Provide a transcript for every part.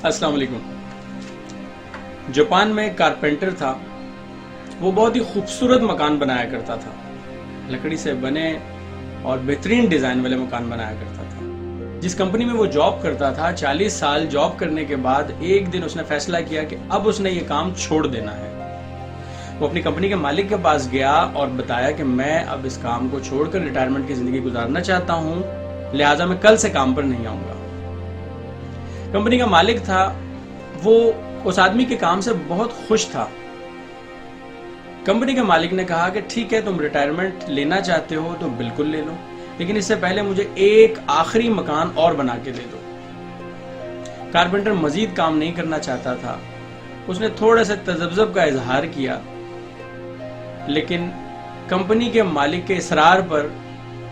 अस्सलाम वालेकुम। जापान में एक कारपेंटर था। वो बहुत ही खूबसूरत मकान बनाया करता था। लकड़ी से बने और बेहतरीन डिज़ाइन वाले मकान बनाया करता था। जिस कंपनी में वो जॉब करता था, 40 साल जॉब करने के बाद एक दिन उसने फैसला किया कि अब उसने ये काम छोड़ देना है। वो अपनी कंपनी के मालिक के पास गया और बताया कि मैं अब इस काम को छोड़कर रिटायरमेंट की ज़िंदगी गुजारना चाहता हूँ, लिहाजा मैं कल से काम पर नहीं आऊँगा। कंपनी का मालिक था, वो उस आदमी के काम से बहुत खुश था। कंपनी के मालिक ने कहा कि ठीक है, तुम रिटायरमेंट लेना चाहते हो तो बिल्कुल ले लो, लेकिन इससे पहले मुझे एक आखिरी मकान और बना के दे दो। कारपेंटर मजीद काम नहीं करना चाहता था। उसने थोड़ा सा तजब्जुब का इजहार किया, लेकिन कंपनी के मालिक के इसरार पर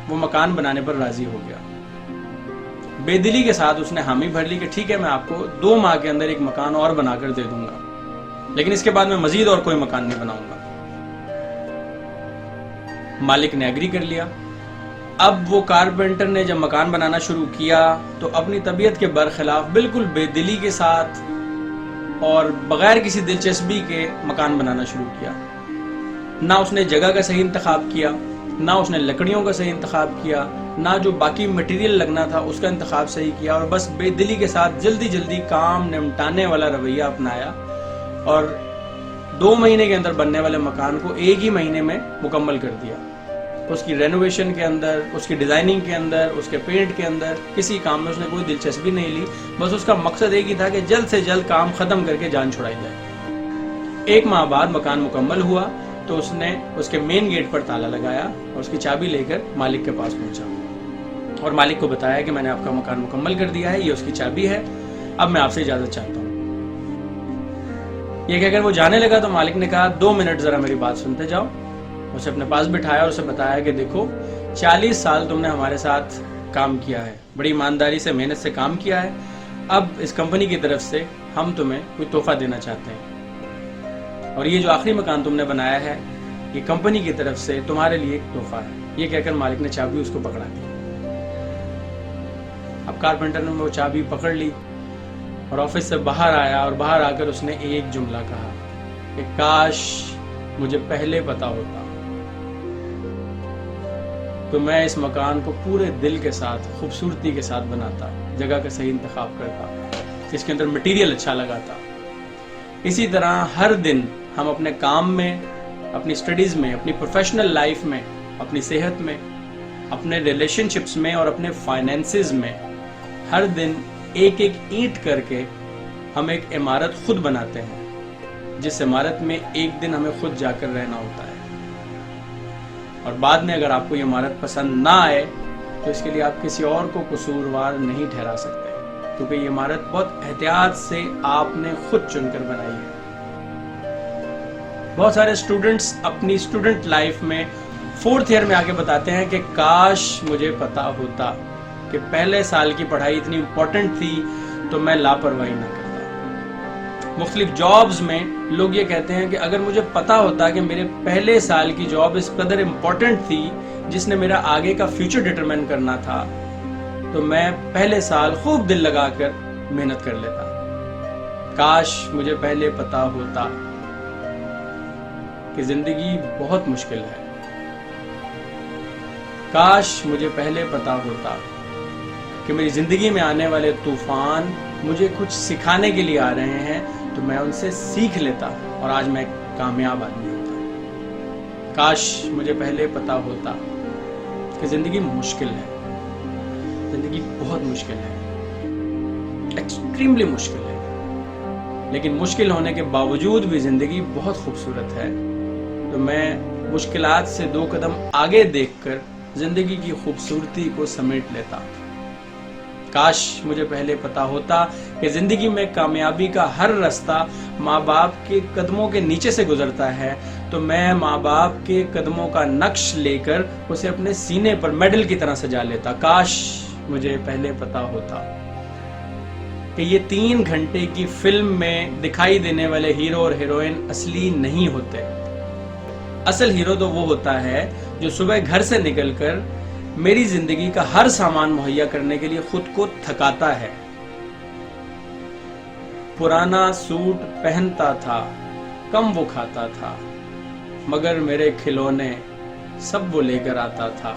वो मकान बनाने पर राजी हो गया। बेदिली के साथ उसने हामी भर ली कि ठीक है, मैं आपको 2 माह के अंदर एक मकान और बनाकर दे दूंगा, लेकिन इसके बाद मैं मजीद और कोई मकान नहीं बनाऊंगा। मालिक ने एग्री कर लिया। अब वो कारपेंटर ने जब मकान बनाना शुरू किया तो अपनी तबीयत के बरखिलाफ बिल्कुल बेदिली के साथ और बगैर किसी दिलचस्पी के मकान बनाना शुरू किया। ना उसने जगह का सही इंतखाब किया, ना उसने लकड़ियों का सही इंतखाब किया, ना जो बाकी मटेरियल लगना था उसका इंतखाब सही किया, और बस बेदिली के साथ जल्दी जल्दी काम निपटाने वाला रवैया अपनाया और 2 महीने के अंदर बनने वाले मकान को 1 ही महीने में मुकम्मल कर दिया। उसकी रेनोवेशन के अंदर, उसकी डिज़ाइनिंग के अंदर, उसके पेंट के अंदर किसी काम में उसने कोई दिलचस्पी नहीं ली। बस उसका मकसद एक ही था कि जल्द से जल्द काम ख़त्म करके जान छुड़ाई जाए। 1 माह बाद मकान मुकम्मल हुआ तो उसने उसके मेन गेट पर ताला लगाया और उसकी चाबी लेकर मालिक के पास पहुंचा और मालिक को बताया कि मैंने आपका मकान मुकम्मल कर दिया है, ये उसकी चाबी है, अब मैं आपसे इजाज़त चाहता हूँ। ये कहकर वो जाने लगा तो मालिक ने कहा 2 मिनट ज़रा मेरी बात सुनते जाओ। उसे अपने पास बिठाया और उसे बताया कि देखो, 40 साल तुमने हमारे साथ काम किया है, बड़ी ईमानदारी से मेहनत से काम किया है। अब इस कंपनी की तरफ से हम तुम्हें कोई तोहफा देना चाहते हैं, और ये जो आखिरी मकान तुमने बनाया है ये कंपनी की तरफ से तुम्हारे लिए एक तोहफा है। ये कहकर मालिक ने चाबी उसको पकड़ा दी। अब कारपेंटर ने वो चाबी पकड़ ली और ऑफिस से बाहर आया और बाहर आकर उसने एक जुमला कहा कि काश मुझे पहले पता होता तो मैं इस मकान को पूरे दिल के साथ, खूबसूरती के साथ बनाता, जगह का सही इंतखाब करता, इसके अंदर मटेरियल अच्छा लगाता। इसी तरह हर दिन हम अपने काम में, अपनी स्टडीज़ में, अपनी प्रोफेशनल लाइफ में, अपनी सेहत में, अपने रिलेशनशिप्स में और अपने फाइनेंसेस में हर दिन एक एक ईंट करके हम एक इमारत खुद बनाते हैं, जिस इमारत में एक दिन हमें खुद जाकर रहना होता है। और बाद में अगर आपको ये इमारत पसंद ना आए तो इसके लिए आप किसी और को कसूरवार नहीं ठहरा सकते, क्योंकि ये इमारत बहुत एहतियात से आपने खुद चुनकर बनाई है। बहुत सारे स्टूडेंट्स अपनी स्टूडेंट लाइफ में 4th ईयर में आके बताते हैं कि काश मुझे पता होता कि पहले साल की पढ़ाई इतनी इम्पोर्टेंट थी तो मैं लापरवाही ना करता। मुख्तलिफ जॉब्स में लोग ये कहते हैं कि अगर मुझे पता होता कि मेरे पहले साल की जॉब इस कदर इम्पोर्टेंट थी जिसने मेरा आगे का फ्यूचर डिटरमाइन करना था, तो मैं पहले साल खूब दिल लगाकर मेहनत कर लेता। काश मुझे पहले पता होता कि जिंदगी बहुत मुश्किल है। काश मुझे पहले पता होता कि मेरी जिंदगी में आने वाले तूफान मुझे कुछ सिखाने के लिए आ रहे हैं, तो मैं उनसे सीख लेता और आज मैं कामयाब आदमी होता। काश मुझे पहले पता होता कि जिंदगी मुश्किल है, जिंदगी बहुत मुश्किल है, एक्सट्रीमली मुश्किल है, लेकिन मुश्किल होने के बावजूद भी जिंदगी बहुत खूबसूरत है। तो मैं मुश्किलात से 2 कदम आगे देखकर जिंदगी की खूबसूरती को समेट लेता। काश मुझे पहले पता होता कि जिंदगी में कामयाबी का हर रास्ता माँ बाप के कदमों के नीचे से गुजरता है, तो मैं माँ बाप के कदमों का नक्श लेकर उसे अपने सीने पर मेडल की तरह सजा लेता। काश मुझे पहले पता होता कि ये 3 घंटे की फिल्म में दिखाई देने वाले हीरो और हीरोइन असली नहीं होते। असल हीरो तो वो होता है जो सुबह घर से निकलकर मेरी जिंदगी का हर सामान मुहैया करने के लिए खुद को थकाता है। पुराना सूट पहनता था, कम वो खाता था, मगर मेरे खिलौने सब वो लेकर आता था।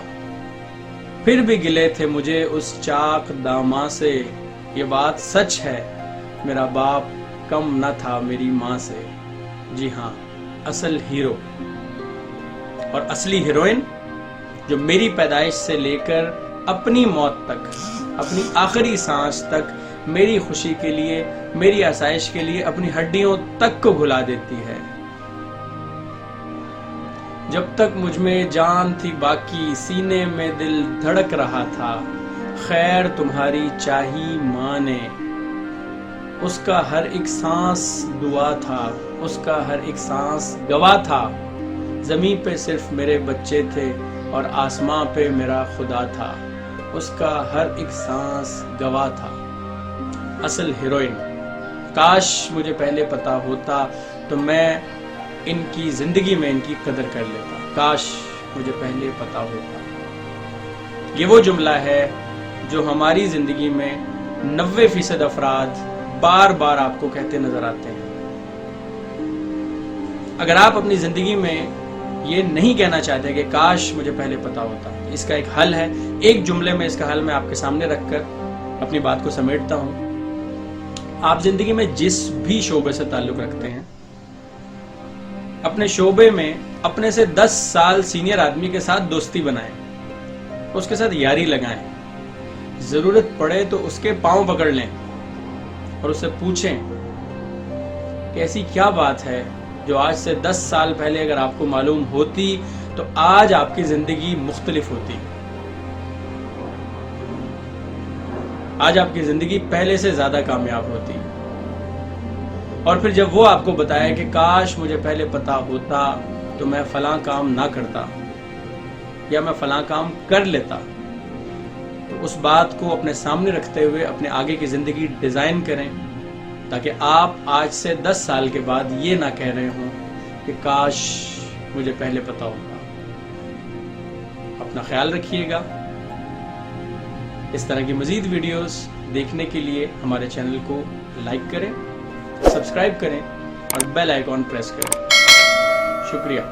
फिर भी गिले थे मुझे उस चाक दामा से, ये बात सच है मेरा बाप कम न था मेरी माँ से। जी हाँ, असल हीरो और असली हीरोइन जो मेरी पैदाइश से लेकर अपनी मौत तक, अपनी आखिरी सांस तक मेरी खुशी के लिए, मेरी आसाइश के लिए अपनी हड्डियों तक को भुला देती है। जब तक मुझ में जान थी बाकी, सीने में दिल धड़क रहा था, खैर तुम्हारी चाही माँ ने, उसका हर एक सांस दुआ था, उसका हर एक सांस गवाह था। ज़मीं पे सिर्फ मेरे बच्चे थे और आसमां पे मेरा खुदा था, उसका हर एक सांस गवाह था। असल हीरोइन, काश मुझे पहले पता होता तो मैं इनकी ज़िंदगी में इनकी कदर कर लेता, काश मुझे पहले पता होता। ये वो जुमला है जो हमारी ज़िंदगी में 90% अफराद बार बार आपको कहते नजर आते हैं। अगर आप अपनी ज़िंदगी में ये नहीं कहना चाहते कि काश मुझे पहले पता होता, इसका एक हल है। एक जुमले में इसका हल मैं आपके सामने रखकर अपनी बात को समेटता हूँ। आप ज़िंदगी में जिस भी शोबे से ताल्लुक़ रखते हैं, अपने शोबे में अपने से 10 साल सीनियर आदमी के साथ दोस्ती बनाएं, उसके साथ यारी लगाएं, ज़रूरत पड़े तो उसके पाँव पकड़ लें और उससे पूछें कि ऐसी क्या बात है जो आज से 10 साल पहले अगर आपको मालूम होती तो आज आपकी ज़िंदगी मुख्तलिफ होती, आज आपकी ज़िंदगी पहले से ज़्यादा कामयाब होती। और फिर जब वो आपको बताया कि काश मुझे पहले पता होता तो मैं फ़लाँ काम ना करता या मैं फ़लाँ काम कर लेता, तो उस बात को अपने सामने रखते हुए अपने आगे की ज़िंदगी डिज़ाइन करें, ताकि आप आज से 10 साल के बाद ये ना कह रहे हों कि काश मुझे पहले पता होता। अपना ख्याल रखिएगा। इस तरह की मज़ीद वीडियोस देखने के लिए हमारे चैनल को लाइक करें, सब्सक्राइब करें और बेल आइकॉन प्रेस करें। शुक्रिया।